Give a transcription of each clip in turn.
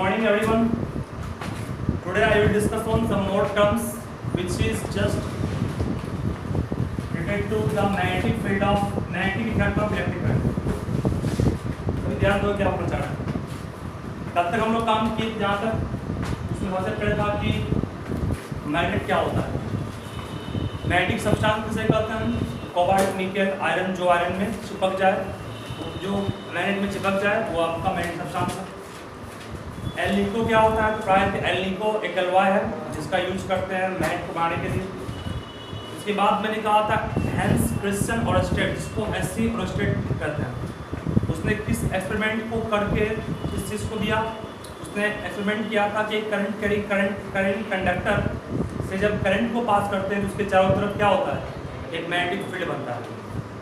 morning everyone. Today I will discuss on some more terms which is just related to the magnetic field of magnetic effect of electric current. तो ध्यान दो क्या पूछा है। तब तक हम लोग काम किए जहाँ तक उसमें सबसे पहले था कि मैग्नेट क्या होता है। मैग्नेटिक सब्सटेंस किसे कहते हैं? कोबाल्ट, निकेल, आयरन, जो आयरन में चिपक जाए, जो मैग्नेट में चिपक जाए वो आपका मैग्नेटिक सब्सटेंस है। एल निको क्या होता है? प्राय एल निको एक एलॉय है जिसका यूज करते हैं मैग्नेट को बनाने के लिए। इसके बाद मैंने कहा था हैंस क्रिश्चियन ऑरस्टेड, जिसको एससी ऑरस्टेड कहते हैं। उसने किस एक्सपेरिमेंट को करके इस चीज़ को दिया? उसने एक्सपेरिमेंट किया था कि करंट कंडक्टर से जब करंट को पास करते हैं तो उसके चारों तरफ क्या होता है? एक मैग्नेटिक फील्ड बनता है।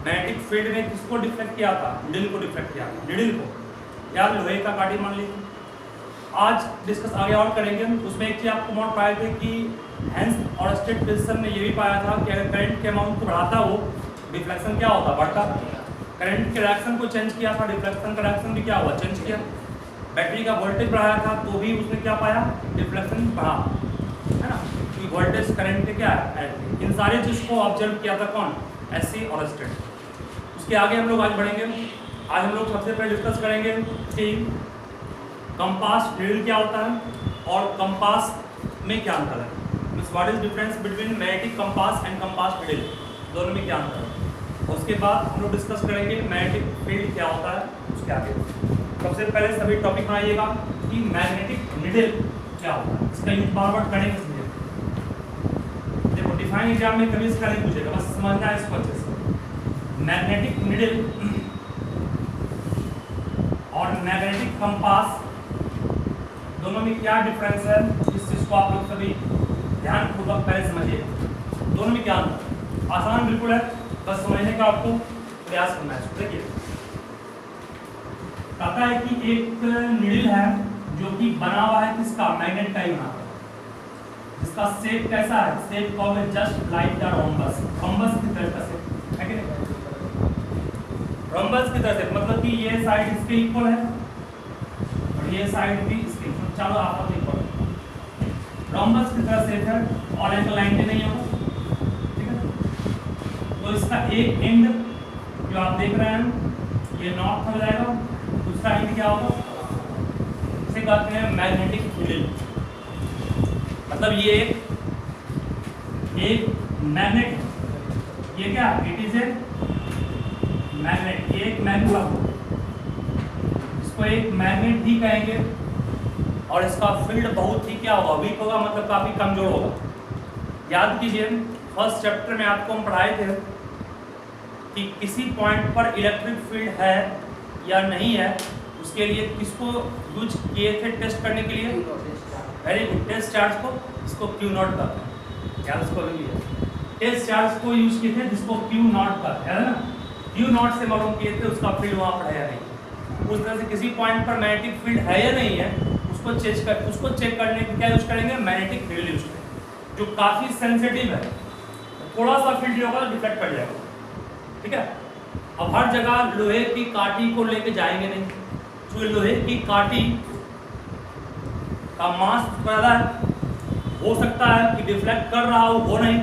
मैग्नेटिक फील्ड में किसको डिफ्लेक्ट किया था? नीडल को डिफ्लेक्ट किया था। नीडल को या लोहे का काटी मान लीजिए। आज डिस्कस आगे और करेंगे। उसमें एक चीज़ आपको नोट पाए थे कि हैंस ऑरस्टेड क्रिश्चियन ने ये भी पाया था कि अगर करंट के अमाउंट को बढ़ाता हो डिफ्लेक्शन क्या होता? बढ़ता। करंट के रिएक्शन को चेंज किया था, डिफ्लेक्शन का रिएक्शन भी क्या हुआ? चेंज किया। बैटरी का वोल्टेज बढ़ाया था तो भी उसने क्या पाया? डिफ्लेक्शन बढ़ा, है ना, क्योंकि वोल्टेज करंट के क्या है। इन सारी चीज़ को ऑब्जर्व किया था कौन? एससी ऑरस्टेड। उसके आगे हम लोग आज बढ़ेंगे। आज हम लोग सबसे पहले डिस्कस करेंगे कि कंपास नीडल क्या होता है और कंपास में क्या अंतर है। Means what is difference between magnetic compass and compass needle, दोनों में क्या अंतर है। उसके बाद हम लोग डिस्कस करेंगे मैग्नेटिक फील्ड क्या होता है। उसके आगे सबसे पहले सभी टॉपिक बनाइएगा कि मैग्नेटिक नीडल क्या होता है। इसका यूज बार बार करेंगे समझिए। देखो डिफाइन एग्जाम में कभी इसका नहीं पूछेगा, बस समझना है इसको अच्छे से। मैग्नेटिक नीडल और मैग्नेटिक कंपास दोनों में क्या डिफरेंस है, इस चीज को आप लोग सभी ध्यानपूर्वक पहले समझिए। दोनों में क्या अंतर? आसान बिल्कुल है, बस समझने का आपको प्रयास करना है। देखिए कहता है कि एक नीडल है जो कि बना हुआ है किसका? मैग्नेट का ही बना हुआ है। इसका शेप कैसा है? Shape called just like the rhombus. Rhombus की तरह का शेप है कि नहीं? रोम्बस की तरह से मतलब कि ये साइड इसके इक्वल है और ये साइड भी इसके इक्वल, चारों आपस में इक्वल। रोम्बस की तरह शेप है और एक लाइन में नहीं होगा, ठीक है। तो इसका एक एंड जो आप देख रहे हैं ये नॉर्थ हो जाएगा, दूसरा एंड क्या होगा? इसे कहते हैं मैग्नेटिक नीडल। मतलब ये एक मैग्नेट है। ये क्या? It is a magnet. ये एक मैग्नेट, इसको एक मैग्नेट ही कहेंगे और इसका फील्ड बहुत ही क्या होगा? वीक होगा, मतलब काफी कमजोर होगा। याद कीजिए फर्स्ट चैप्टर में आपको हम पढ़ाए थे कि किसी पॉइंट पर इलेक्ट्रिक फील्ड है या नहीं है, उसके लिए किसको यूज किए थे टेस्ट करने के लिए? वेरी गुड, टेस्ट चार्ज को, इसको क्यू नॉट कहते हैं। याद इसको टेस्ट चार्ज को यूज किए थे जिसको क्यू नॉट कहते हैं, है ना। क्यू नॉट से मालूम किए थे उसका फील्ड वहाँ पर है या नहीं। उस तरह से किसी पॉइंट पर मैग्नेटिक फील्ड है या नहीं है उसको चेक करने के क्या यूज करेंगे? मैग्नेटिक फील्ड यूज करेंगे, जो काफी सेंसिटिव है। थोड़ा सा फील्ड जो होगा डिफेक्ट कर जाएगा, ठीक है। अब हर जगह लोहे की काटी को लेके जाएंगे नहीं, क्योंकि लोहे की काटी का मास ज्यादा है। हो सकता है कि डिफ्लेक्ट कर रहा हो नहीं,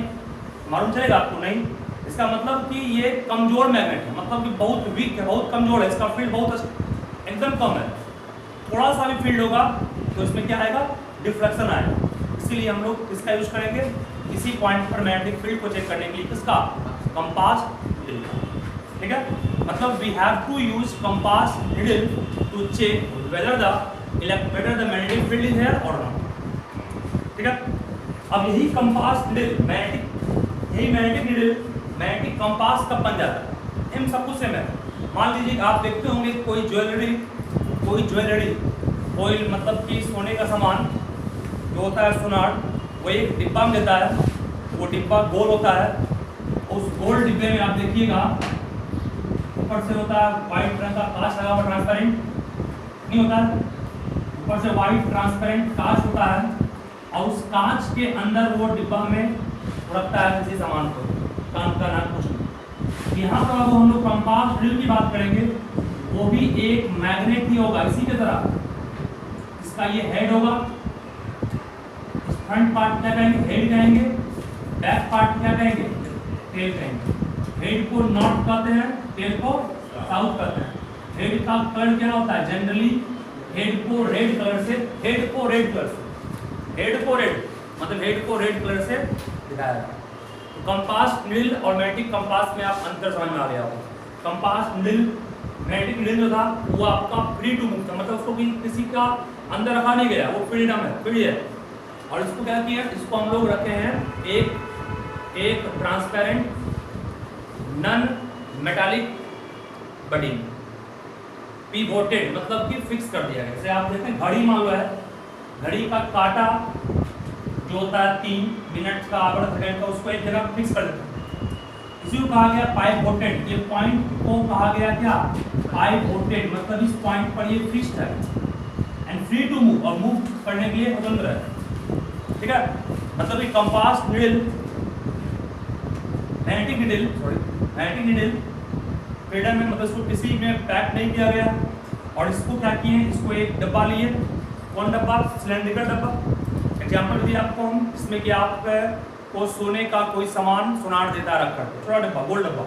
मालूम चलेगा आपको नहीं। इसका मतलब कि ये कमजोर मैग्नेट है, मतलब कि बहुत वीक है, बहुत कमजोर है, इसका फील्ड बहुत एकदम कम है। थोड़ा सा भी फील्ड होगा तो इसमें क्या आएगा? डिफ्लेक्शन आएगा। इसीलिए हम लोग इसका यूज करेंगे किसी पॉइंट पर मैग्नेटिक फील्ड को चेक करने के लिए। किसका? कंपास नीडल, ठीक है। मतलब we have to use compass needle to check whether the magnetic field is here और नॉट, ठीक है। अब यही compass needle magnetic needle magnetic compass कब बन जाता है? इन सब कुछ से मैं मान लीजिए आप देखते होंगे कोई ज्वेलरी कोई मतलब कि सोने का सामान जो होता है सुनार, वो एक डिब्बा में देता है। वो डिब्बा गोल होता है, उस गोल डिब्बे में आप देखिएगा ऊपर से होता है व्हाइट रंग का कांच लगा हुआ, ट्रांसपेरेंट नहीं होता है, ऊपर से व्हाइट ट्रांसपेरेंट कांच होता है और उस कांच के अंदर वो डिब्बा में रखता है किसी सामान को, काम का ना कुछ। यहाँ पर अब हम लोग कंपास नीडल की बात करेंगे, वो भी एक मैग्नेट ही होगा। इसी की तरह इसका ये हेड होगा, इस फ्रंट पार्ट क्या कहेंगे, हेड कहेंगे, बैक पार्ट क्या कहेंगे, टेल कहेंगे। हेड को नॉर्थ कहते हैं, टेल को साउथ कहते हैं। हेड का कलर क्या होता है, जनरली हेड को रेड कलर से, हेड को रेड कलर से, हेड को रेड मतलब हेड को रेड कलर से दिखाया जाता है। कंपास नीडल और मैग्नेटिक कंपास में आप अंतर समझ में आ गया होगा। कंपास नीडल, मैग्नेटिक नीडल जो था वो आपका फ्री टू मूव था, मतलब उसको किसी का अंदर रखा नहीं गया, वो फ्रीडम है, फ्री है। और इसको क्या किया, इसको हम लोग रखे हैं एक ट्रांसपेरेंट नॉन मेटालिक बडी, पिवोटेड मतलब कि फिक्स कर दिया गया। जैसे आप देखते हैं घड़ी मान लो है, घड़ी का काटा जो होता है 3 मिनट का, आवर सेकंड का, उसको एक जगह फिक्स कर देते हैं। इसी को कहा गया पाइवोटेड। ये पॉइंट को कहा गया क्या, पाइवोटेड, मतलब इस पॉइंट पर ये फिक्स्ड है एंड फ्री टू मूव, और मूव करने के लिए स्वतंत्र है। ठीक है, मतलब ये compass needle, magnetic needle freedom में, मतलब इसको किसी में पैक नहीं किया गया। और इसको क्या किए, इसको एक डब्बा लिए, कौन डब्बा, सिलेंड्रिकल डब्बा। एग्जाम्पल दिया आपको हम, इसमें कि आप को सोने का कोई सामान सुनार देता है रखकर, छोटा डब्बा, गोल डब्बा।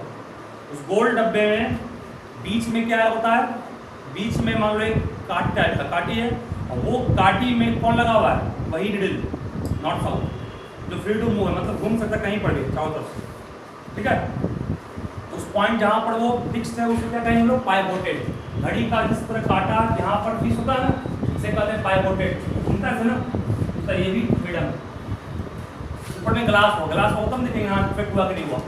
उस गोल डब्बे में बीच में क्या होता है, बीच में मान लो एक काट टाइप का काटी है, और वो काटी में कौन लगा हुआ है, वही नीडल, नॉट साउथ, जो फ्री टू मूव है, मतलब घूम सकता कहीं पर भी चारों तरफ से। ठीक है, उस पॉइंट जहाँ पर वो फिक्स्ड है उसे क्या कहेंगे हम लोग, पाइवोटेड। घड़ी का जिस पर काटा यहाँ पर फिक्स होता है ना, इसे कहते हैं पाइवोटेड, घूमता है ना, तो ये भी फ्रीडम है। ऊपर में ग्लास हो, ग्लास हो तब देखेंगे हाँ इफेक्ट हुआ कि नहीं हुआ।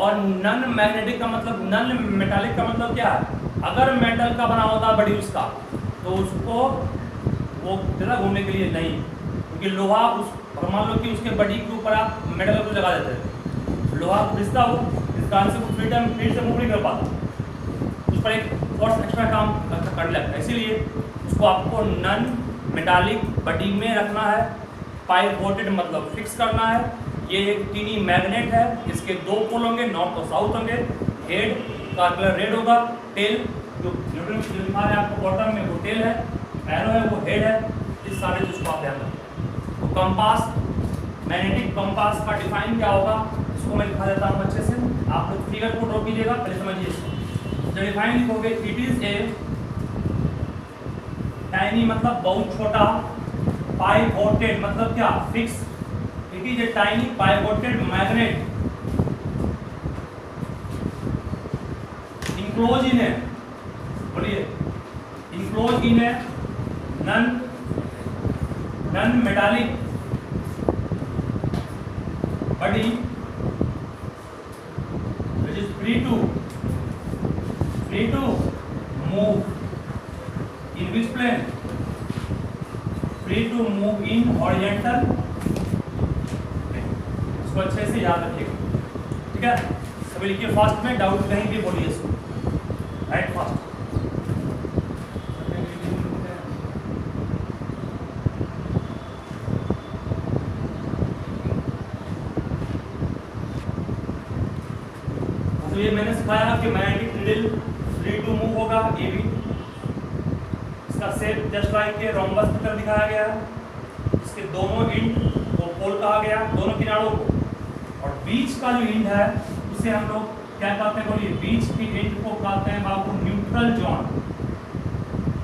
और नॉन मैग्नेटिक का मतलब, नॉन मेटालिक का मतलब क्या है, अगर मेटल का बना होता बड़ी उसका, तो उसको वो ज़्यादा घूमने के लिए नहीं, क्योंकि लोहा उस, और मान लो कि उसके बॉडी के ऊपर आप मेटल को लगा देते हैं, लोहा घिसता हो, इस कारण से वो फ्रीडम फ्री से मूव नहीं कर पाता, उस पर एक फोर्स एक्स्ट्रा काम कर लगता है। इसीलिए उसको आपको नॉन मेटालिक बॉडी में रखना है, पाइवोटेड मतलब फिक्स करना है। ये एक टीनी मैग्नेट है, इसके 2 पोल होंगे, नॉर्थ और साउथ होंगे। हेड का कलर रेड होगा, टेल जो न्यूटन जो दिखा रहे हैं आपको बॉटम में वो टेल है, एरो है वो हेड है। इस सारे चीज़ को आप ध्यान रखें। तो कंपास, मैग्नेटिक कंपास का डिफाइन क्या होगा, इसको मैं दिखा देता हूँ अच्छे से, आप लोग फिगर को ड्रॉ कीजिएगा, पहले समझिए इसको। जब डिफाइन लिखोगे, इट इज ए टाइनी मतलब बहुत छोटा, पाइवोटेड मतलब क्या, fix, it is a tiny pivoted magnet enclose in है, बोलिए, इंक्लोज इन है non metallic body which is free to move in which plane, free to move in horizontal plane। इसको अच्छे से याद रखिएगा, ठीक है। सभी लिखिए फास्ट में, डाउट कहीं भी बोलिए इसको, राइट फास्ट। तो ये मैंने सिखाया कि magnetic needle free to move होगा, ये भी इसका शेप जस्ट लाइक के रोम्बस की तरह दिखाया गया है। इसके दोनों एंड को पोल कहा गया, दोनों किनारों को, और बीच का जो एंड है उसे हम लोग क्या कहते हैं, बोलिए, बीच की एंड को कहते हैं बाबू न्यूट्रल जोन।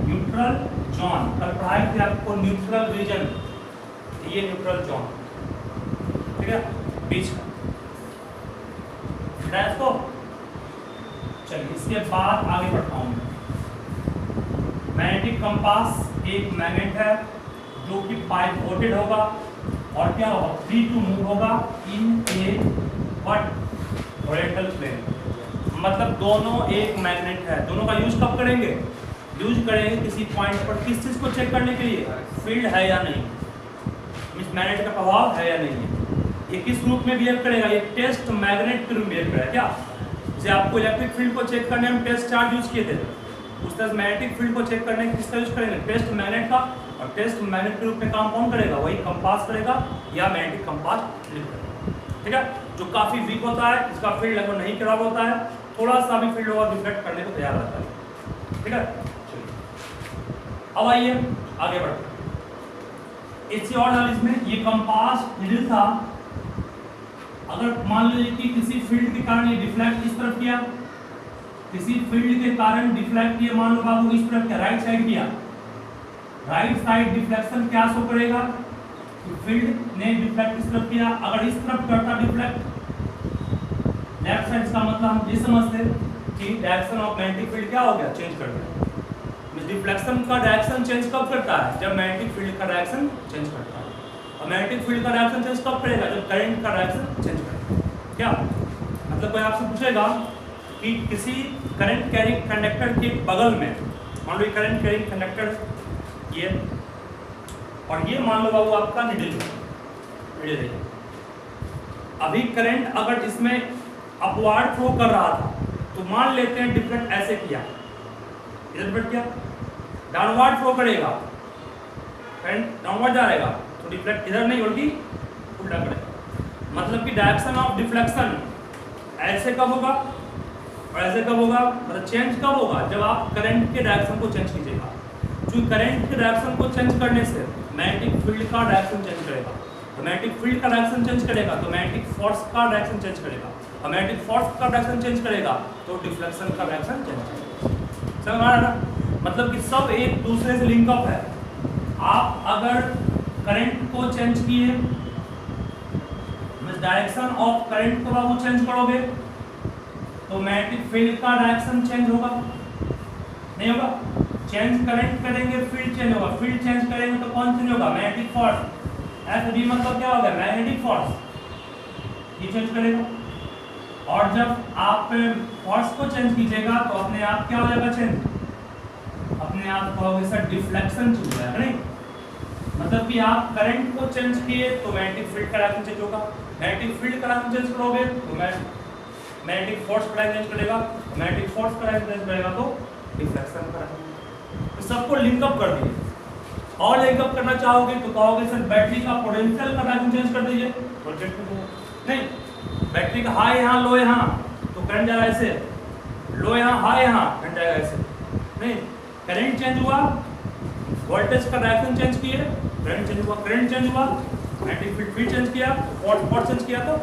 न्यूट्रल जोन कल पढ़ाई थी आपको, न्यूट्रल रीजन, ये न्यूट्रल जोन, ठीक है, बीच का इसको। चलिए इसके बाद आगे बढ़ता हूँ। मैग्नेटिक कंपास एक मैग्नेट है जो कि पाइवोटेड होगा और क्या होगा, फ्री टू मूव होगा इन ए व्हाट, हॉरिजॉन्टल प्लेन। मतलब दोनों एक मैग्नेट है, दोनों का यूज कब करेंगे, यूज करेंगे किसी पॉइंट पर किस चीज को चेक करने के लिए, फील्ड है या नहीं, इस मैग्नेट का प्रभाव है या नहीं है। ये किस रूप में बिहेव करेगा, ये टेस्ट मैग्नेट के रूप में बिहेव करेगा। क्या, जैसे आपको इलेक्ट्रिक फील्ड को चेक करने में टेस्ट चार्ज यूज किए थे, उस तरह मैग्नेटिक फील्ड को चेक करने किसका यूज करेंगे, टेस्ट मैग्नेट का। और टेस्ट मैग्नेट के रूप में काम कौन करेगा, वही कंपास करेगा या मैग्नेटिक कंपास करेगा, ठीक है। जो काफी वीक होता है, इसका फील्ड लगभग नहीं खराब होता है, थोड़ा सा भी फील्ड होगा डिफेक्ट करने को तैयार रहता है, ठीक है। अब आइए आगे बढ़ते। इससे और डाल इसमें ये कंपास निडल था, अगर मान लीजिए कि किसी फील्ड के कारण ये डिफ्लेक्ट इस तरफ किया, किसी फील्ड के कारण डिफ्लेक्ट किया, मान लो बाबू इस तरफ किया, राइट साइड किया, राइट साइड डिफ्लेक्शन क्या शो करेगा कि फील्ड ने डिफ्लेक्ट इस तरफ किया। अगर इस तरफ करता डिफ्लेक्ट लेफ्ट साइड का मतलब हम ये समझते कि डायरेक्शन ऑफ मैग्नेटिक फील्ड क्या हो गया, चेंज कर दिया। डिफ्लेक्शन का डायरेक्शन चेंज कब करता है, जब मैग्नेटिक फील्ड का डायरेक्शन चेंज करता है। और मैग्नेटिक फील्ड का डायरेक्शन चेंज कब करेगा, जब करंट का डायरेक्शन चेंज करेगा। क्या मतलब कोई आपसे पूछेगा कि किसी करंट कैरिंग कंडक्टर के बगल में, मान लो ये करंट कैरिंग कंडक्टर ये, और ये मान लो बाबू आपका निडल है। अभी करंट अगर इसमें अपवार्ड फ्लो कर रहा था, तो मान लेते हैं डिफ्लेक्ट ऐसे किया, इधर डिफ्लेक्ट किया, डाउनवर्ड फ्लो करेगा, करंट डाउनवर्ड जाएगा, तो डिफ्लेक्ट इधर नहीं बल्कि उल्टा करेगा। मतलब कि डायरेक्शन ऑफ डिफ्लेक्शन ऐसे कब होगा और ऐसे कब होगा, मतलब चेंज कब होगा, जब आप करंट के डायरेक्शन को चेंज कीजिएगा। क्योंकि करंट के डायरेक्शन को चेंज करने से मैग्नेटिक फील्ड का डायरेक्शन चेंज करेगा, तो मैग्नेटिक फील्ड का डायरेक्शन चेंज करेगा तो मैग्नेटिक फोर्स का डायरेक्शन चेंज करेगा, और मैग्नेटिक फोर्स का डायरेक्शन चेंज करेगा तो डिफ्लेक्शन का डायरेक्शन चेंज करेगा। समझ आ रहा है? मतलब कि सब एक दूसरे से लिंक अप है। आप अगर करंट को चेंज किए, डायरेक्शन ऑफ करंट को आप चेंज करोगे तो मैग्नेटिक फील्ड का डायरेक्शन चेंज होगा, नहीं होगा? चेंज करंट करेंगे फील्ड चेंज होगा, फील्ड चेंज करेंगे तो कौन चेंज होगा, मैग्नेटिक फोर्स। ऐसे भी मतलब क्या होगा, मैग्नेटिक फोर्स ये चेंज करेगा। और जब आप फोर्स को चेंज कीजिएगा तो अपने आप क्या हो जाएगा चेंज, अपने आप कहोगे सर डिफ्लेक्शन चेंज हो जाएगा, नहीं? मतलब कि आप करंट को चेंज किए तो मैग्नेटिक फील्ड का डायरेक्शन चेंज होगा, मैग्नेटिक फील्ड का डायरेक्शन चेंज करोगे तो मैग्नेटिक फोर्स का डायरेक्शन चेंज करेगा, मैग्नेटिक फोर्स का डायरेक्शन चेंज करेगा तो डिफ्लेक्शन का डायरेक्शन। तो सबको लिंक अप कर दिए। और लिंक अप करना चाहोगे तो कहोगे सर बैटरी का पोटेंशियल का डायरेक्शन चेंज कर दीजिए, प्रोजेक्ट में नहीं, बैटरी का हाई यहाँ लो यहाँ तो करंट जाएगा ऐसे, लो यहाँ हाई यहाँ करंट जाएगा ऐसे, नहीं? करंट चेंज हुआ, वोल्टेज का डायरेक्शन चेंज किए, करंट चेंज हुआ, करंट चेंज हुआ, मैग्नेटिक फील्ड चेंज किया, फोर्स चेंज किया, तो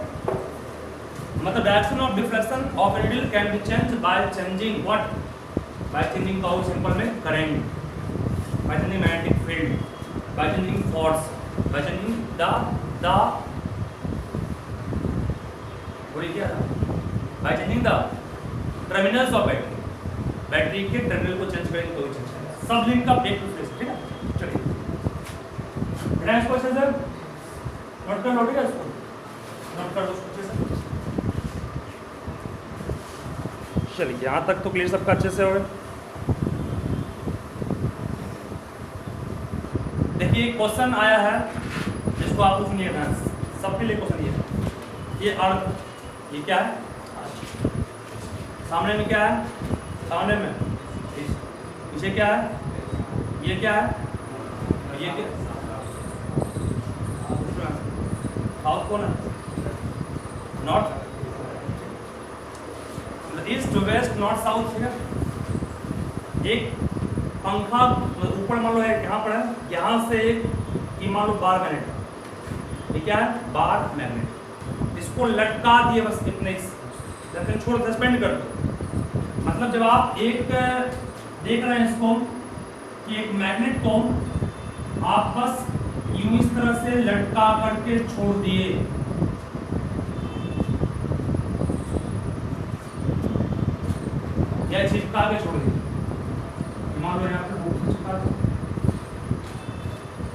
मतलब direction of deflection of a needle can be change by changing what, by changing का सिंपल में current, by changing magnetic field, by changing force, by changing the वही क्या था, by changing the terminals of battery के terminal को change करेंगे तो change करेगा। सब लिंक अप एक दूसरे से, ठीक है? चलिए बिना इसको अच्छे से नोट कर लो, ठीक है? इसको नोट कर दो अच्छे से। चलिए यहाँ तक तो क्लियर सबका अच्छे से हो गया। देखिए क्वेश्चन आया है जिसको आपको सुनिए ना, सबके लिए क्वेश्चन ये अर्थ, ये क्या है, सामने में क्या है, सामने में पीछे क्या है, ये क्या है, और ये क्या, साउथ कौन है, north, east west north south, ठीक है? एक पंखा ऊपर मान लो है, यहाँ पर है, यहाँ से एक ये मान लो बार मैग्नेट, ये क्या है, बार मैग्नेट, इसको लटका दिए बस इतने, छोड़ सस्पेंड कर दो। मतलब जब आप एक देख रहे हैं इसको कि एक मैग्नेट को आप बस यूं इस तरह से लटका करके छोड़ दिए, या चिपका के छोड़ दिए, मान लो यहाँ पे बुक चिपका दो,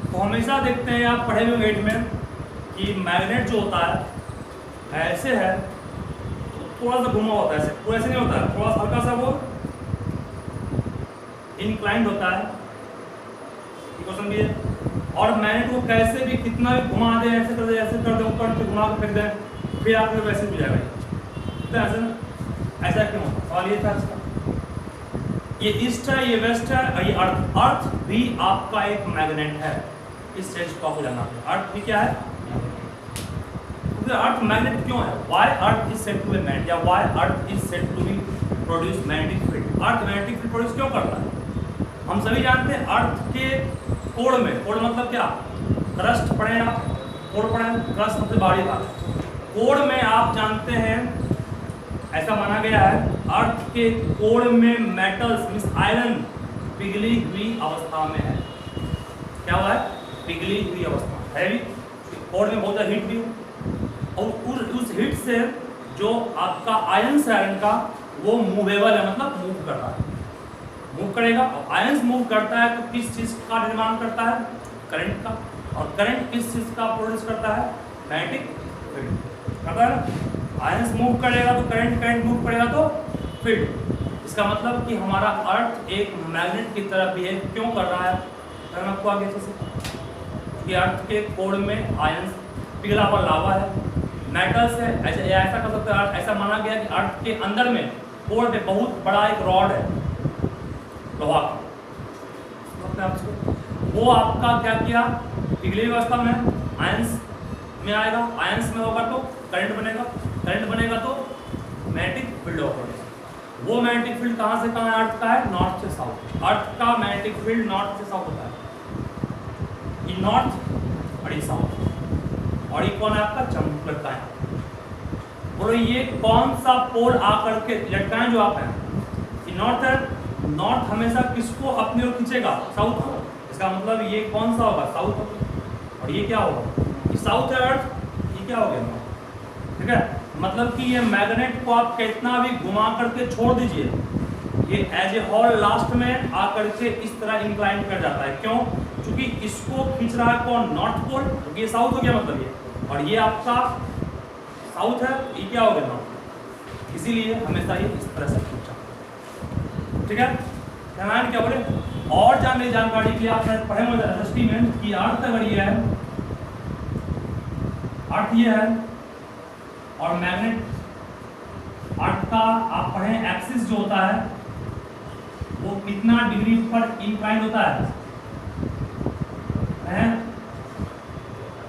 तो हमेशा देखते हैं आप पढ़े हुए वेट में कि मैग्नेट जो होता है ऐसे है तो थोड़ा सा घुमा होता है, ऐसे पूरा ऐसे नहीं होता है, थोड़ा सा हल्का सा वो इंक्लाइंड होता है, क्वेश्चन भी है। और मैग्नेट को कैसे भी कितना भी घुमा दे, ऐसे कर दे, ऐसे कर दे, ऊपर से घुमा के फेंक दे, फिर आपने वैसे भी जाएगा, तो ऐसा क्यों होता, सवाल ये था इसका। ये ईस्ट है, ये वेस्ट है, और ये अर्थ, अर्थ भी आपका एक मैग्नेट है, इस चीज को आपको जानना है। अर्थ भी क्या है, अर्थ मैग्नेट क्यों है, why earth is said to be magnet, या why earth is said to be produce magnetic field. Earth magnetic field produce क्यों करता है, हम सभी जानते हैं अर्थ के कोण में, कोण मतलब क्या, क्रस्ट पढ़े आप, कोण पढ़े, क्रस्ट सबसे बाहरी भाग। कोण में आप जानते हैं, ऐसा माना गया है अर्थ के कोण में मेटल्स मींस आयरन पिघली हुई अवस्था में है। क्या हुआ है, पिघली हुई अवस्था है भी, कोण में बहुत हीट भी हो, और उस हीट से जो आपका आयंस है आयरन का वो मूवेबल है, मतलब मूव कर रहा है, मूव करेगा। और आयंस मूव करता है तो किस चीज का निर्माण करता है, करंट का, और करंट किस चीज का प्रोड्यूस करता है, मैग्नेटिक फील्ड करता है ना। आयंस मूव करेगा तो करंट मूव करेगा तो फील्ड। इसका मतलब कि हमारा अर्थ एक मैग्नेट की तरह बिहेव क्यों कर रहा है, मैं आपको आगे अच्छे से कि अर्थ के कोण में आयंस पिघला हुआ लावा है, मेटल्स है, ऐसा कर सकते हैं, ऐसा माना गया कि अर्थ के अंदर में कोण में बहुत बड़ा एक रॉड है लोहा का, वो आपका क्या किया, पिघली अवस्था में आयंस में आएगा, आयंस में होगा तो करंट बनेगा, करंट बनेगा तो मैग्नेटिक फील्ड होगा। वो मैग्नेटिक फील्ड कहाँ से कहाँ अर्थ का है, नॉर्थ से साउथ। अर्थ का मैग्नेटिक फील्ड नॉर्थ से साउथ होता है, ये नॉर्थ और ये साउथ, और ये कौन है आपका चंबुक लगता है। बोलो ये कौन सा पोल आकर के लटकाएं जो आप हैं, ये नॉर्थ है, नॉर्थ हमेशा किसको अपनी ओर खींचेगा, साउथ को। इसका मतलब ये कौन सा होगा, साउथ होगा, और ये क्या होगा, ये साउथ है अर्थ, ये क्या हो गया नॉर्थ, ठीक है। मतलब कि ये मैग्नेट को आप कितना भी घुमा करके छोड़ दीजिए, ये एज ए होल लास्ट में आकर के इस तरह इंक्लाइन कर जाता है। क्यों, क्योंकि इसको खींच रहा है कौन, नॉर्थ पोल, क्योंकि ये साउथ हो गया मतलब ये, और ये आपका साउथ है, ये क्या हो गया नॉर्थ, इसीलिए हमेशा ये इस तरह से खींचा, ठीक है। क्या बोले, और जानने जानकारी की आप पढ़े होंगे एडजस्टमेंट की अर्थ अगर ये है, अर्थ ये है, और मैग्नेट अर्थ का आप पढ़े एक्सिस जो होता है वो कितना डिग्री पर इंक्लाइन होता है,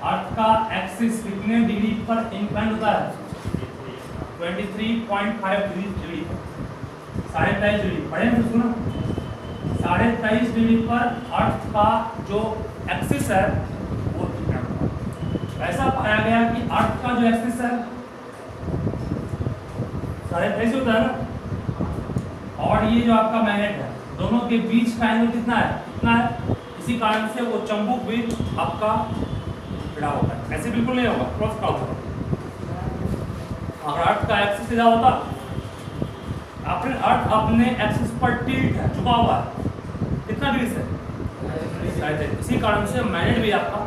अर्थ का एक्सिस कितने डिग्री पर इंक्लाइन होता है, 23.5 डिग्री, 23.5 डिग्री पढ़े हैं, सुना 23.5 डिग्री पर अर्थ का जो एक्सिस है वो ऐसा पाया गया कि अर्थ का जो एक्सिस है 23.5 होता है ना, और ये जो आपका मैग्नेट है दोनों के बीच का एंगल कितना है, कितना है, इसी कारण से वो चंबुक भी आपका टेढ़ा होता है, ऐसे बिल्कुल नहीं होगा, क्रॉस का होगा। अगर अर्थ का एक्सिस सीधा होता, अपने अर्थ अपने एक्सिस पर टिल्ट है, झुका हुआ है, कितना डिग्री से, इसी कारण से मैग्नेट भी आपका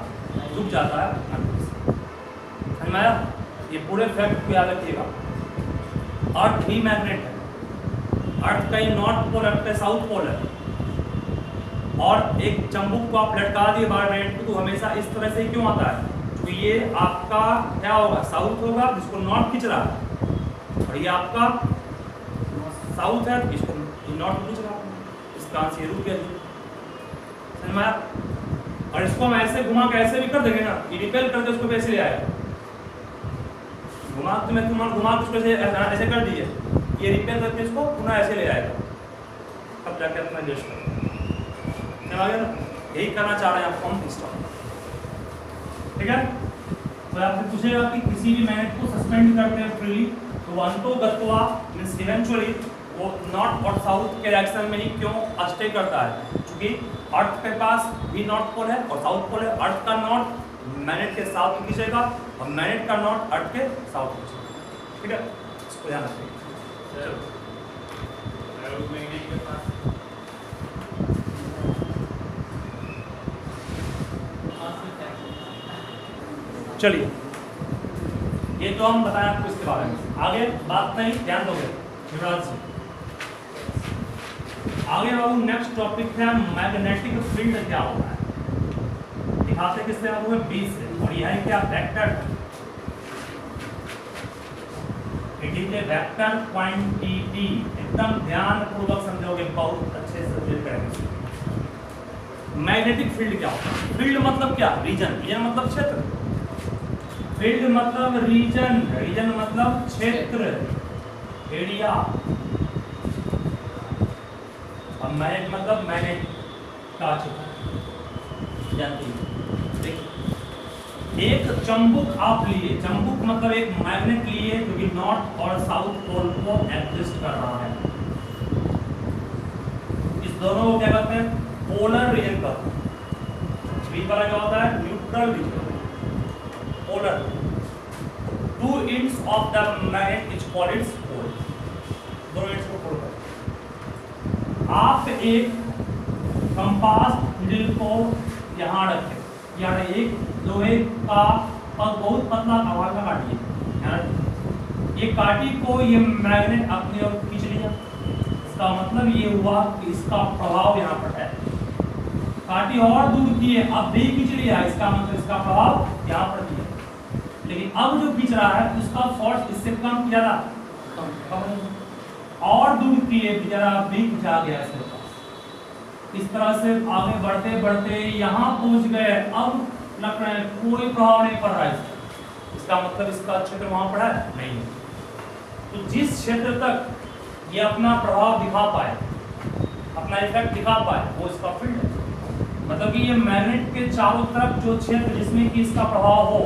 झुक जाता है। समझ में आया, ये पूरे फैक्ट को याद रखिएगा। अर्थ ही मैग्नेट है, अर्थ का ही नॉर्थ पोल, अर्थ का साउथ पोल है, और एक चंबुक को आप लटका दिए बाहर मैग्नेट को, तो हमेशा इस तरह से क्यों आता है, तो ये आपका क्या होगा, साउथ होगा, जिसको नॉर्थ खींच रहा है, और ये आपका साउथ है, इसको नॉर्थ खींच रहा है, इसका आंसर ये रुक गया। समझ में आया, और इसको हम ऐसे घुमा के ऐसे भी कर देंगे ना, ये रिपेल करके उसको कैसे ले आएगा, घुमा घुमा के उसको ऐसे कर दिए, ये रिपेयर करके इसको पुनः ऐसे ले आएगा, तब जाके अपना एडजस्ट करें। समझ गया ना, यही करना चाह रहे हैं आप, हम सिस्टम, ठीक है। तो आपसे पूछेगा कि किसी भी मैग्नेट को सस्पेंड करते हैं फ्रीली, तो अंतोगत्वा मींस इवेंचुअली वो नॉर्थ और साउथ के डायरेक्शन में ही क्यों स्टे करता है, क्योंकि अर्थ के पास भी नॉर्थ पोल है और साउथ पोल है, अर्थ का नॉर्थ मैग्नेट के साउथ खींचेगा और मैग्नेट का नॉर्थ अर्थ के साउथ खींचेगा, ठीक है, इसको ध्यान रखिए। चलिए, ये तो हम बताएं आपको इसके बारे में, आगे बात नहीं, ध्यान दोगे युवराज जी। आगे बाबू नेक्स्ट टॉपिक है मैग्नेटिक फील्ड क्या होता है, दिखाते किससे बाबू है, बी से, और यह है क्या, vector, it is a vector quantity, एकदम ध्यान पूर्वक समझोगे, बहुत अच्छे से समझ करेंगे। मैग्नेटिक फील्ड क्या होता है, फील्ड मतलब क्या, रीजन, रीजन मतलब क्षेत्र, फील्ड मतलब रीजन, रीजन मतलब क्षेत्र, एरिया, और मैग्नेट मतलब मैग्नेट का क्षेत्र। जानते हैं। देखिए एक चुंबक आप लिए, चुंबक मतलब एक मैग्नेट लिए जो कि नॉर्थ और साउथ पोल को एग्जिस्ट कर रहा है। इस दोनों को क्या कहते हैं? पोलर रीजन कहते हैं। बी वाला क्या होता है? Neutral region. Polar, two ends of the magnet is called its pole. दोनों एंड्स को पोल करते हैं। आप एक कंपास नीडल को यहाँ रखें, यहाँ एक लोहे का बहुत पतला हवा का काटी है, ये काटी को ये मैग्नेट अपनी ओर खींच लिया। इसका मतलब ये हुआ कि इसका प्रभाव यहाँ पर है। काटी और दूर की है, अब भी खींच लिया, इसका मतलब इसका प्रभाव यहाँ पर दिया। लेकिन अब जो खींच रहा है उसका फोर्स इससे कम किया था, और दूर की है बेचारा भी खींचा गया इसके पास। इस तरह से आगे बढ़ते बढ़ते यहाँ पहुंच गए। अब लग रहा है कोई प्रभाव नहीं पड़ रहा है इसका मतलब इसका क्षेत्र वहां पड़ा है नहीं। तो जिस क्षेत्र तक ये अपना प्रभाव दिखा पाए, अपना इफेक्ट दिखा पाए, वो इसका फील्ड है। मतलब कि ये मैग्नेट के चारों तरफ जो क्षेत्र जिसमें कि इसका प्रभाव हो,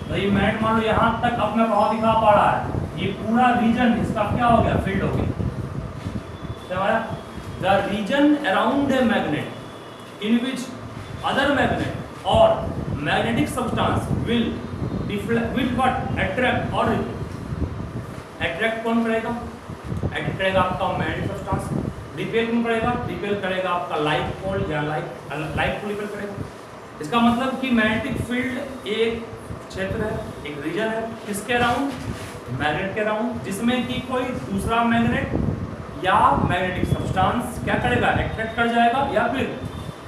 तो ये मैग्नेट मान लो यहाँ तक अपना प्रभाव दिखा पा रहा है, ये पूरा रीजन इसका क्या हो गया? फील्ड हो गया। The region around a magnet in which other magnet or magnetic substance will what attract or repel। attract कौन करेगा? attract करेगा आपका magnetic substance। repel कौन करेगा? repel करेगा आपका लाइट पोल या लाइट को रिपेल करेगा। इसका मतलब कि मैग्नेटिक फील्ड एक क्षेत्र है, एक रीजन है, किसके अराउंड? मैग्नेट के अराउंड, जिसमें कि कोई दूसरा मैग्नेट या मैग्नेटिक सब्सटेंस क्या करेगा? अट्रैक्ट कर जाएगा या फिर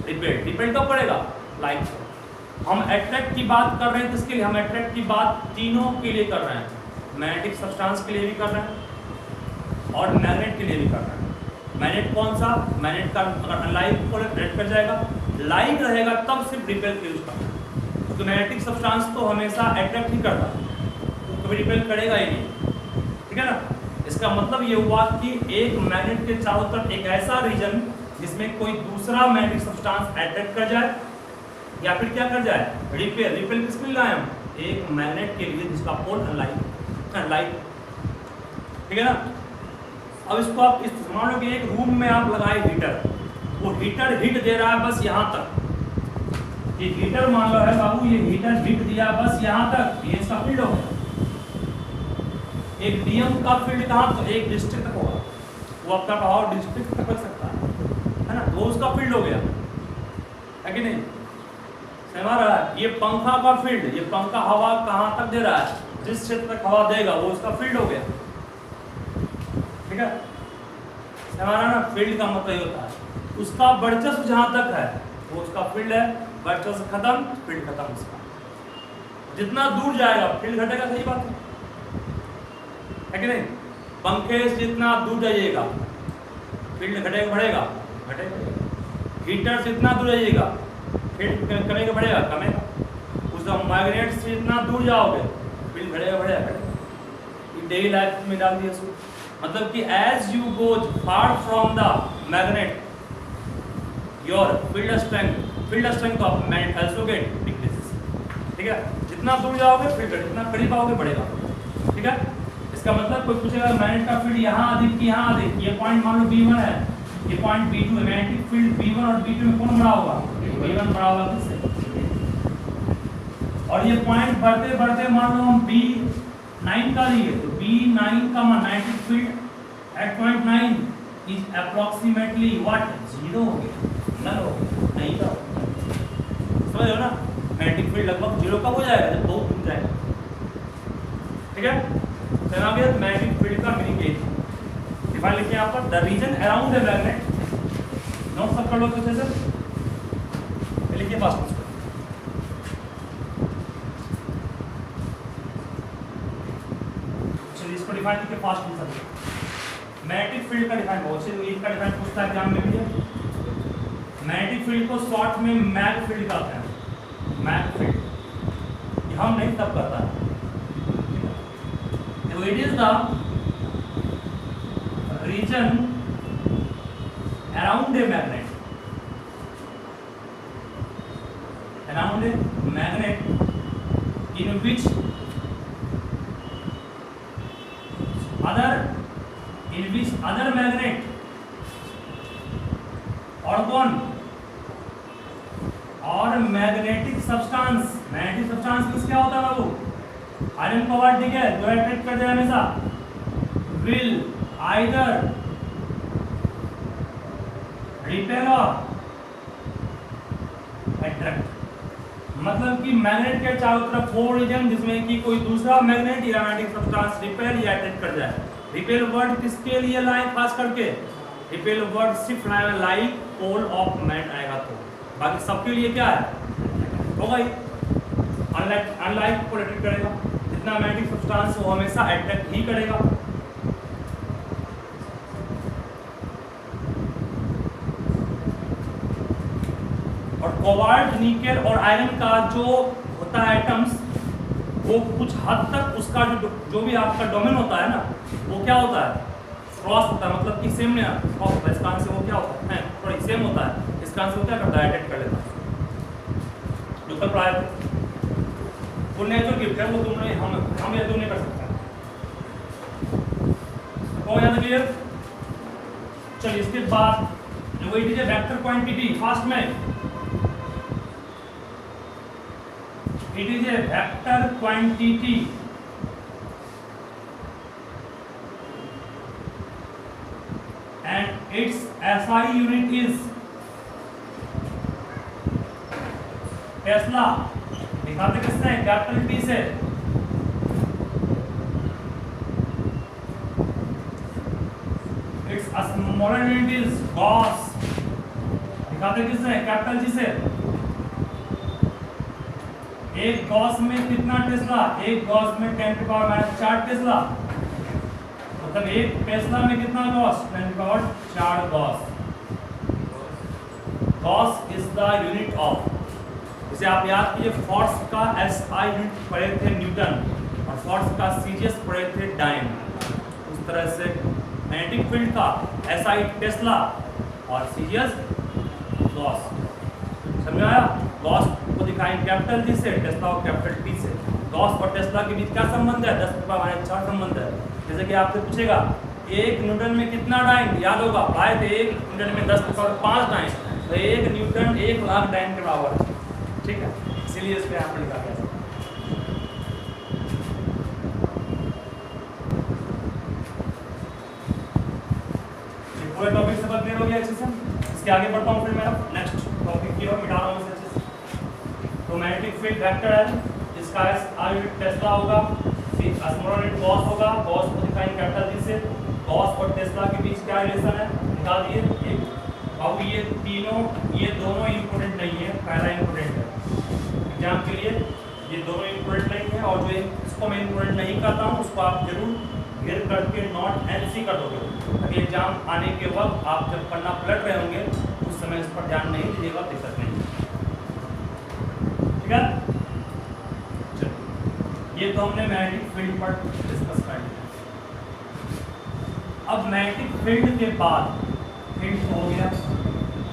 रिपेल। रिपेल कब करेगा? लाइट। हम अट्रैक्ट की बात कर रहे हैं, किसके लिए? हम अट्रैक्ट की बात तीनों के लिए कर रहे हैं, मैग्नेटिक सब्सटेंस के लिए भी कर रहे हैं और मैग्नेट के लिए भी कर रहे हैं। मैग्नेट कौन सा? मैग्नेट का अगर लाइट को अट्रैक्ट कर जाएगा, लाइट रहेगा तब सिर्फ रिपेल यूज करना है। क्योंकि मैग्नेटिक सब्सटेंस तो हमेशा अट्रैक्ट ही करता है, तो कभी रिपेल करेगा ही नहीं, ठीक है ना। इसका मतलब ये हुआ कि एक मैग्नेट के चारों तरफ एक ऐसा रीजन जिसमें कोई दूसरा मैग्नेटिक सब्सटेंस अट्रैक्ट कर जाए या फिर क्या कर जाए? रिपेल। रिपेल किसके लिए लाए हम? एक मैग्नेट के लिए जिसका पोल लाइट, ठीक है ना। अब इसको आप इस मान लो कि एक रूम में आप लगाए हीटर, वो हीटर हीट दे रहा है बस यहाँ तक। ये हीटर मान लो है बाबू, ये हीटर हीट दिया बस यहाँ तक, ये इसका फील्ड होगा। एक डीएम का फील्ड कहाँ? तो एक डिस्ट्रिक्ट तक होगा, वो अपना प्रभाव डिस्ट्रिक्ट तक रख सकता है ना, तो उसका फील्ड हो गया, है कि नहीं? समझ रहा है? ये पंखा का फील्ड, ये पंखा हवा कहाँ तक दे रहा है? जिस क्षेत्र तक हवा देगा वो उसका फील्ड हो गया, ठीक है। समझ रहा है ना? फील्ड का मतलब ये होता है उसका वर्चस्व जहाँ तक है वो उसका फील्ड है, वर्चस्व खत्म, फील्ड खत्म उसका। जितना दूर जाएगा फील्ड घटेगा, सही बात है कि नहीं? पंखे से जितना दूर जाइएगा फील्ड घटेगा बढ़ेगा? घटेगा। हीटर से जितना दूर जाइएगा फील्ड कमेगा बढ़ेगा? कमेगा। उस मैग्नेट से जितना दूर जाओगे फील्ड घटेगा बढ़ेगा? डेली लाइफ में डाल दिया इसको। मतलब कि as you go far from the magnet your field strength of magnet also get decreases, ठीक है। जितना दूर जाओगे फील्ड, जितना करीब आओगे बढ़ेगा, ठीक है। इसका मतलब कोई पूछेगा मैग्नेट का फील्ड यहाँ अधिक कि यहाँ अधिक, ये पॉइंट मान लो B1 है, ये पॉइंट B2 है, मैग्नेटिक फील्ड B1 और B2 में कौन बड़ा होगा? B1 बड़ा होगा किससे? और ये पॉइंट बढ़ते बढ़ते मान लो हम B9 का लिए, तो B9 का magnetic field at point 9 is approximately what? 0 हो गया, नल हो गया, नहीं था। समझ लो ना, मैग्नेटिक फील्ड लगभग 0 कब हो जाएगा? जब बहुत दूर जाएगा, ठीक है। मैग्नेटिक फील्ड का मीनिंग ये डिफाइन लिखिए यहाँ पर, the region around the magnet. Note सब कर लो अच्छे से, लिखिए फास्ट उसको। चलिए इसको डिफाइन लिखिए फास्ट में सब। मैग्नेटिक फील्ड का डिफाइन बहुत से इसका डिफाइन पूछता है एग्जाम में भी है। मैग्नेटिक फील्ड को शॉर्ट में मैग फील्ड कहते हैं, मैग फील्ड। हम नहीं तब करता है। So it is the region around a magnet around a magnet in which other magnet और मैग्नेटिक सब्सटेंस मींस क्या होता है बाबू? आयरन का वाट, ठीक है, जो अट्रैक्ट कर जाए हमेशा विल आइदर रिपेल और अट्रैक्ट। मतलब कि मैग्नेट के चारों तरफ 4 रीजन जिसमें कि कोई दूसरा मैग्नेट या मैग्नेटिक सब्सटेंस रिपेल या अट्रैक्ट कर जाए। रिपेल वर्ड किसके लिए लाए? खास करके रिपेल वर्ड सिर्फ लाइक पोल ऑफ मैग्नेट आएगा तो, बाकी सबके लिए क्या है होगा ही अनलाइक पोल अट्रैक्ट करेगा। जितना मैग्नेटिक सब्सटेंस वो हमेशा अट्रैक्ट ही करेगा। और कोबाल्ट, निकेल और आयरन का जो होता है एटम्स, वो कुछ हद तक उसका जो भी आपका डोमेन होता है ना, वो क्या होता है? क्रॉस होता है, मतलब कि सेम नहीं क्रॉस होता है। इसका आंसर वो क्या होता है? थोड़ा सेम होता है। इसका आंसर वो क्या करता है? अटैक कर लेता है। जो कल पढ़ाया था वो नेचर गिफ्ट है, वो तुमने हम या तुम नहीं कर सकते। हो गया क्लियर? चलिए इसके बाद जो it is a vector quantity, fast में it is a vector quantity and its SI unit is Tesla. दिखाते किससे हैं? कैपिटल T से। its smaller unit is Gauss। दिखाते किससे हैं? कैपिटल G से। एक गॉस में कितना टेस्ला? एक गॉस में 10⁻⁴ टेस्ला। मतलब एक टेस्ला में कितना Gauss? 10⁻⁴ Gauss. Gauss is the unit of, जैसे आप याद कीजिए फोर्स का SI यूनिट पढ़े थे न्यूटन और फोर्स का CGS पढ़े थे डाइन। उस तरह से मैग्नेटिक फील्ड का SI टेस्ला और CGS गॉस। समझ में आया? गॉस को दिखाएं कैपिटल G से, टेस्ला और कैपिटल T से। गॉस और टेस्ला के बीच क्या संबंध है? 10⁻⁴ संबंध है। जैसे कि आपसे पूछेगा 1 न्यूटन में कितना डाइन, याद होगा पढ़ाए थे 1 न्यूटन में 10⁵ डाइन, तो 1 न्यूटन 1,00,000 डाइन के बराबर है। ठीक है, इसीलिए इस पे यहाँ पर लिखा गया है। पूरे टॉपिक से क्लियर हो गया अच्छे से। इसके आगे बढ़ता हूँ फिर मैं नेक्स्ट टॉपिक की ओर, मिटा रहा हूँ अच्छे से। तो मैग्नेटिक फील्ड वेक्टर है, इसका SI यूनिट टेस्ला होगा, स्मॉलर यूनिट गॉस होगा। गॉस को दिखाएंगे कैपिटल G से। गॉस और टेस्ला के बीच क्या रिलेशन है दिखा दिए। बाबू ये दोनों इंपोर्टेंट नहीं है, पहला इंपोर्टेंट है एग्जाम के लिए। ये दोनों इंपोर्टेंट नहीं है, और जो इसको मैं इंपोर्टेंट नहीं करता हूँ उसको आप जरूर घेर करके नॉट NC कर दोगे, ताकि एग्जाम आने के वक्त आप जब पन्ना पलट रहे होंगे उस समय इस पर ध्यान नहीं दीजिएगा, दिक्कत नहीं। ठीक है, ये तो हमने मैग्नेटिक फील्ड पर डिस्कस कर लिया। अब मैग्नेटिक फील्ड के बाद फील्ड हो गया,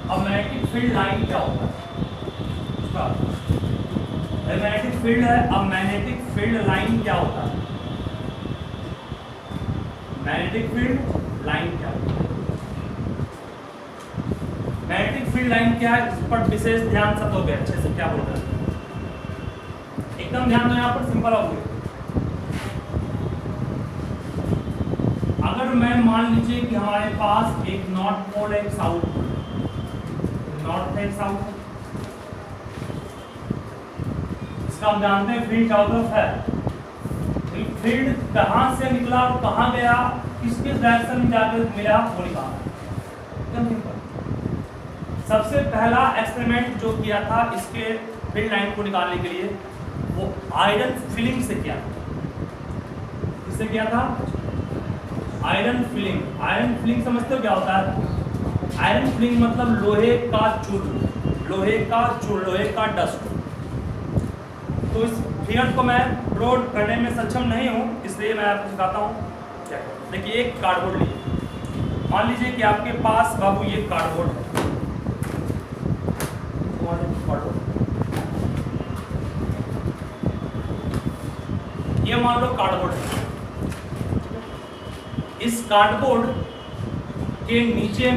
अब मैग्नेटिक फील्ड लाइन क्या होता है? मैग्नेटिक फील्ड है, अब मैग्नेटिक फील्ड लाइन क्या होता है? मैग्नेटिक फील्ड लाइन क्या होता है? मैग्नेटिक फील्ड लाइन क्या है, इस पर विशेष ध्यान सब लोग अच्छे से क्या बोल रहे हैं, एकदम ध्यान दो। यहाँ पर सिंपल हो गया। अगर मैं मान लीजिए कि हमारे पास एक नॉर्थ पोल है, एक साउथ पोल, नॉर्थ है, एक साउथ है, इसका हम जानते हैं फील्ड चारों तरफ है। फील्ड कहाँ से निकला और कहाँ गया, किस किस डायरेक्शन में जाकर मिला, वो निकालना। सबसे पहला एक्सपेरिमेंट जो किया था इसके फील्ड लाइन को निकालने के लिए, वो आयरन फिलिंग से किया। किससे किया था? Iron filling. आयरन फिलिंग समझते हो क्या होता है? आयरन फिलिंग मतलब लोहे का चूर्ण, लोहे का डस्ट। तो इस फिगर को मैं प्लॉट करने में सक्षम नहीं हूँ, इसलिए मैं आपको सिखाता हूँ क्या करें। देखिए, एक कार्डबोर्ड लीजिए, मान लीजिए कि आपके पास बाबू ये कार्डबोर्ड है, मान लो कार्डबोर्ड है, इस कार्डबोर्ड के नीचे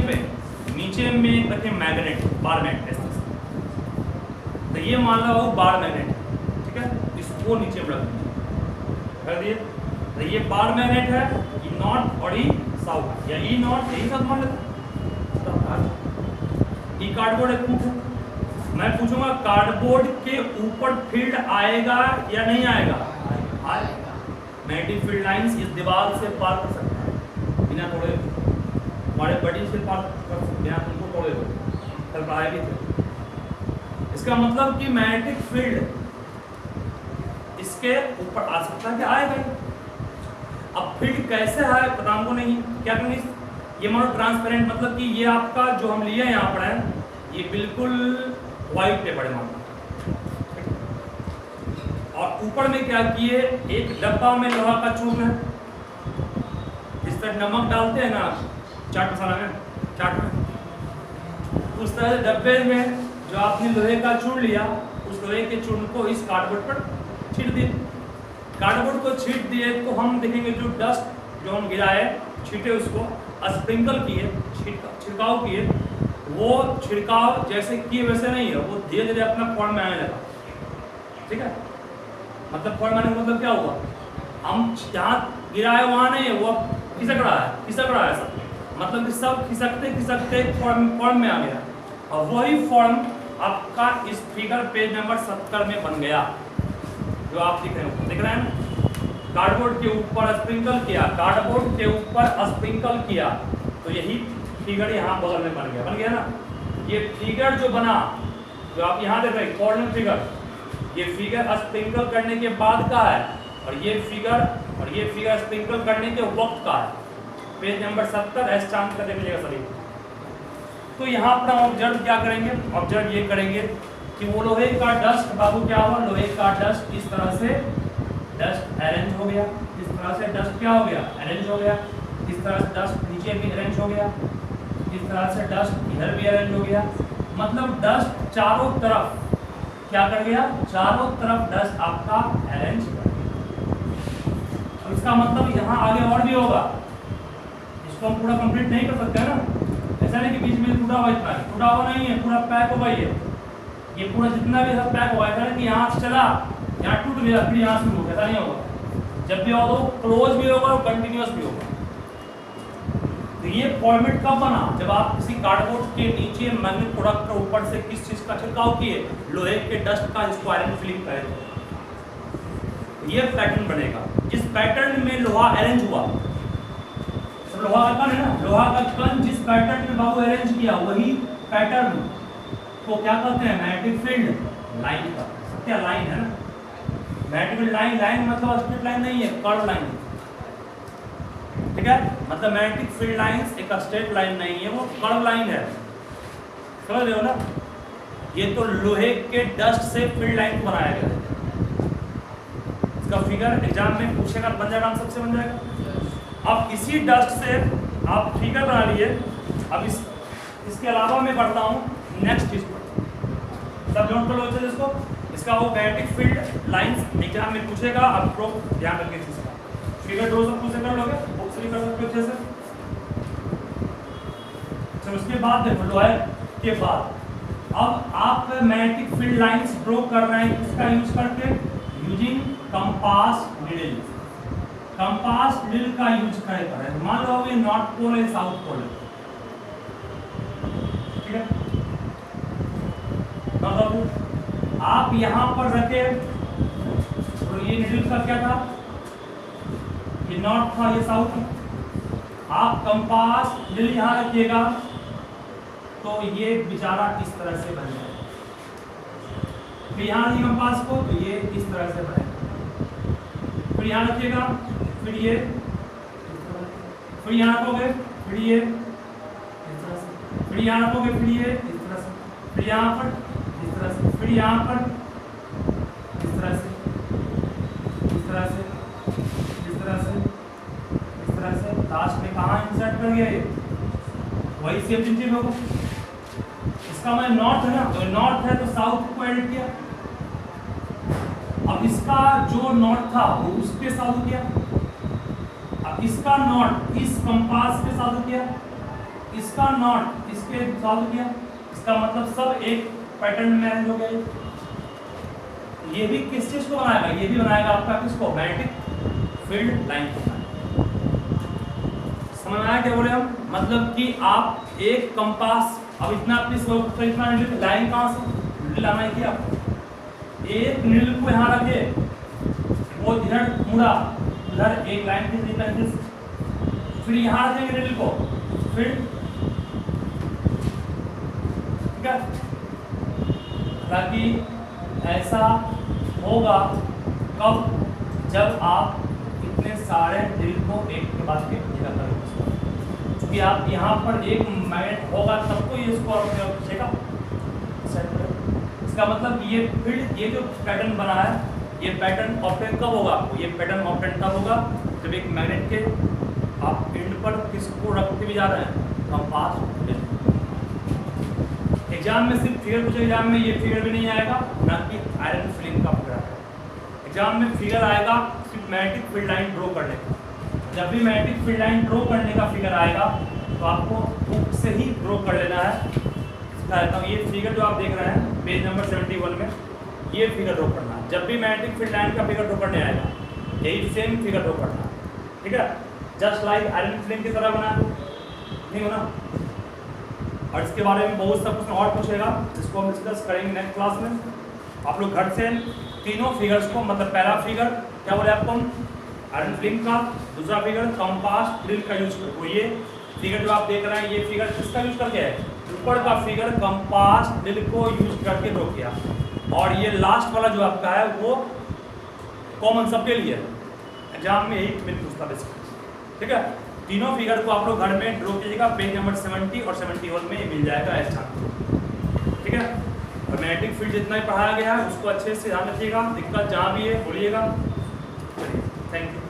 में रखे मैग्नेट, बार मैग्नेट, तो ये मान लो बार मैग्नेट, ठीक है, इसको नीचे रख दिए, तो ये बार मैग्नेट है, ई नॉट और ई साउथ, या ई नॉट यही सब मान लेते। ई कार्डबोर्ड है, मैं पूछूंगा कार्डबोर्ड के ऊपर फील्ड आएगा या नहीं आएगा? आएगा। मैग्नेटिक फील्ड लाइंस इस दीवार से पार कर सकता है बिना तोड़े, हमारे बड़ी से पार कर सकते हैं, तुमको तोड़े हो कल पढ़ाए भी थे। इसका मतलब कि मैग्नेटिक फील्ड इसके ऊपर आ सकता है कि आएगा। अब फील्ड कैसे है पता हमको नहीं, क्या करेंगे, ये मानो ट्रांसपेरेंट, मतलब कि ये आपका जो हम लिए यहाँ पर है ये बिल्कुल व्हाइट पेपर है मानो, और ऊपर में क्या किए, एक डब्बा में लोहा का चूर्ण है, जिस तरह नमक डालते हैं ना चाट मसाला में, चाट में, उस तरह से डब्बे में जो आपने लोहे का चूर्ण लिया, उस लोहे के चूर्ण को इस कार्डबोर्ड पर छीट दिए। कार्डबोर्ड को छीट दिए तो हम देखेंगे जो डस्ट जो हम गिराए, छीटे उसको स्प्रिंकल किए, छिड़काव किए, वो छिड़काव जैसे किए वैसे नहीं है, वो धीरे धीरे अपना फॉर्म में आने लगा, ठीक है। मतलब फॉर्म आने का मतलब क्या हुआ, हम जहाँ गिराए वहाँ नहीं है, वो खिसक रहा है सब, मतलब कि सब खिसकते फॉर्म में आ गया, और वही फॉर्म आपका इस फिगर पेज नंबर 70 में बन गया, जो आप दिख रहे हैं। कार्डबोर्ड के ऊपर स्प्रिंकल किया, कार्डबोर्ड के ऊपर स्प्रिंकल किया, तो यही फिगर यहाँ बगल में बन गया ना। ये फिगर जो बना, जो आप यहाँ देख रहे हैं कॉर्नर फिगर, ये फिगर स्प्रिंकल करने के बाद का है, और ये फिगर स्प्रिंकल करने के वक्त का है। पेज नंबर 70 एस चांद का देख लीजिएगा सभी। तो यहाँ पर ऑब्जर्व क्या करेंगे, ऑब्जर्व ये करेंगे कि वो लोहे का डस्ट, बाबू क्या हुआ, लोहे का डस्ट इस तरह से डस्ट अरेंज हो गया, इस तरह से डस्ट क्या हो गया, अरेंज हो गया, इस तरह से डस्ट नीचे भी अरेंज हो गया, इस तरह से डस्ट इधर भी अरेंज हो गया, मतलब डस्ट चारों तरफ क्या कर गया, चारों तरफ डस्ट आपका अरेंज कर गया। अब इसका मतलब यहाँ आगे और भी होगा, इसको हम पूरा कंप्लीट नहीं कर सकते ना, ऐसा नहीं कि बीच में टूटा हुआ, इतना टूटा हुआ नहीं है, पूरा पैक होगा ये पूरा जितना भी सब पैक हुआ है, कि यहाँ से चला, यहाँ टूट गया, फिर यहाँ शुरू हो गया, ऐसा नहीं होगा। जब भी होगा तो क्लोज भी होगा और कंटिन्यूअस भी होगा। तो ये फॉर्मेट कब बना, जब आप किसी कार्डबोर्ड के नीचे मैग्नेटिक प्रोडक्ट के ऊपर से किस चीज का छिड़काव किए, लोहे के डस्ट का, जिसको आयरन फिलिंग कहे, ये पैटर्न बनेगा। जिस पैटर्न में लोहा अरेंज हुआ, तो लोहा का कण है ना, लोहा का कण जिस पैटर्न में बाबू अरेंज किया, वही पैटर्न को क्या कहते हैं, मैग्नेटिक फील्ड लाइन का। क्या लाइन है ना, मैग्नेटिक फील्ड लाइन मतलब स्ट्रेट लाइन नहीं है, कर्व लाइन, ठीक है। मतलब मैग्नेटिक फील्ड लाइंस एक स्ट्रेट लाइन नहीं है, वो कर्व लाइन है, समझ रहे हो ना। ये तो लोहे के डस्ट से फील्ड लाइन को बनाया गया है। इसका फिगर एग्जाम में पूछेगा, बन जाएगा, हम सबसे बन जाएगा। अब इसी डस्ट से आप फिगर बना लिए। अब इसके अलावा मैं बढ़ता हूँ नेक्स्ट चीज पर, सब नोट कर लो अच्छे से इसको। इसका वो मैग्नेटिक फील्ड लाइंस एग्जाम में पूछेगा, अब प्रो ध्यान रखिए इसका। फिगर ड्रॉ सब कुछ कर लोगे, बुक्स भी कर सकते हो अच्छे से। तो उसके बाद देखो लोहे के बाद अब आप मैग्नेटिक फील्ड लाइंस ड्रॉ कर रहे हैं, इसका यूज करके using compass needle. Compass needle का यूज करें, मान लो ये नॉर्थ पोल है, साउथ पोल है, ठीक है। आप यहाँ पर रखे, तो ये नीडल का क्या था, ये नॉर्थ था, ये साउथ था। आप कंपास नीडल यहाँ रखिएगा, तो ये बेचारा इस तरह से बन जाएगा। फिर यहाँ रखिए कंपास को, तो ये इस तरह से बनेगा। फिर यहाँ रखिएगा, फिर ये, फिर यहाँ रखोगे, फिर ये इस तरह से, फिर यहाँ रखोगे, फिर ये इस तरह से, फिर यहाँ पर इस तरह से, फिर यहाँ पर इस तरह से, इस तरह से, इस तरह से, इस तरह से, लास्ट में कहाँ इंसर्ट कर गया ये, वही सेम चीज होगा। इसका मतलब नॉर्थ है ना, तो नॉर्थ है तो साउथ को एडिट किया, अब इसका जो नॉट था वो उस पे साथ हो गया, अब इसका नॉट इस कंपास के साथ हो गया, इसका नॉट इसके साथ हो गया, इसका मतलब सब एक पैटर्न मैच हो गए। ये भी किस चीज को बनाएगा, ये भी बनाएगा आपका किसको, मैग्नेटिक फील्ड लाइन को। समझ में आया क्या बोले हम, मतलब कि आप एक कंपास, अब इतना तो इतना लाइन कहाँ से लाना है कि आपको एक नीडल को यहाँ रखे, वो इधर मुड़ा, उधर एक लाइन खींच, फिर यहाँ रखेंगे नीडल को, फिर ठीक है, ताकि ऐसा होगा कब, जब आप इतने सारे ड्रिल को एक के बाद एक जगह करोगे, क्योंकि आप यहाँ पर एक मैग्नेट होगा तब तो ये इसको खींचेगा। इसका मतलब ये फील्ड, ये जो पैटर्न बना है, ये पैटर्न ऑप्टेन कब होगा आपको, ये पैटर्न ऑप्टेन तब होगा जब एक मैग्नेट के आप एंड पर किसको रखते भी जा रहे हैं, कंपास। एग्जाम में सिर्फ फिगर पूछे, एग्जाम में ये फिगर भी नहीं आएगा, ना कि आयरन फिलिंग का फिगर आएगा। एग्जाम में फिगर आएगा सिर्फ मैग्नेटिक फील्ड लाइन ड्रॉ करने का। जब भी मैग्नेटिक फील्ड लाइन ड्रॉ करने का फिगर आएगा तो आपको बुक से ही ड्रॉ कर लेना है। तो ये फिगर जो आप देख रहे हैं पेज नंबर 71 में, ये फिगर ड्रॉ करना है। जब भी मैग्नेटिक फील्ड लाइन का फिगर ड्रॉ करने आएगा यही सेम फिगर ड्रॉ करना है, ठीक है, जस्ट लाइक आयरन फिलिंग की तरह बना नहीं होना। और इसके बारे में बहुत सा कुछ और पूछेगा जिसको हम डिस्कस करेंगे नेक्स्ट क्लास में। आप लोग घर से तीनों फिगर्स को, मतलब पहला फिगर क्या बोले आपको, आयरन फिलिंग का, दूसरा फिगर कंपास ड्रिल का यूज करो। ये फिगर जो आप देख रहे हैं ये फिगर किसका यूज करके है, ऊपर का फिगर कंपास ड्रिल को यूज करके ड्रॉ किया, और ये लास्ट वाला जो आपका है वो कॉमन सबके लिए एग्जाम में यही मिल पूछता है, ठीक है। तीनों फिगर को आप लोग घर में ड्रॉ कीजिएगा, पेज नंबर 70 और 71 में ये मिल जाएगा ऐसा, ठीक है। और मैग्नेटिक फील्ड जितना भी पढ़ाया गया है उसको अच्छे से ध्यान रखिएगा, दिक्कत जहाँ भी है बोलिएगा। Thank you.